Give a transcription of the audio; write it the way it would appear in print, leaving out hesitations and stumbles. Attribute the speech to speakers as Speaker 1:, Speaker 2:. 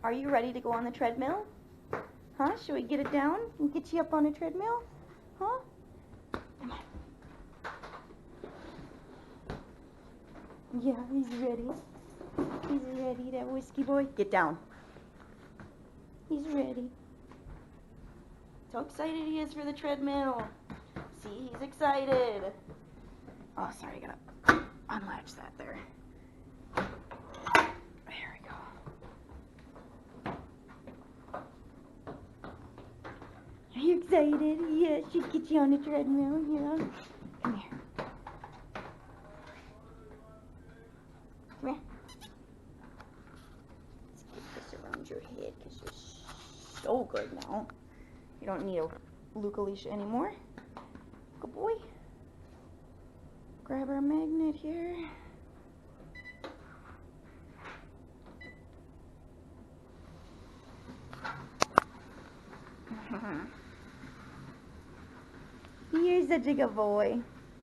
Speaker 1: Are you ready to go on the treadmill? Huh? Should we get it down and get you up on a treadmill? Huh? Come on. Yeah, he's ready. He's ready, that whiskey boy. Get down. He's ready. So excited he is for the treadmill. See, he's excited. Oh, sorry, I gotta unlatch that there. There we go. Are you excited? Yeah, she'll get you on the treadmill, yeah. Come here. Come here. Let's get this around your head because you're so good now. You don't need a Luca leash anymore. Good boy. Grab our magnet here. You're such a good boy.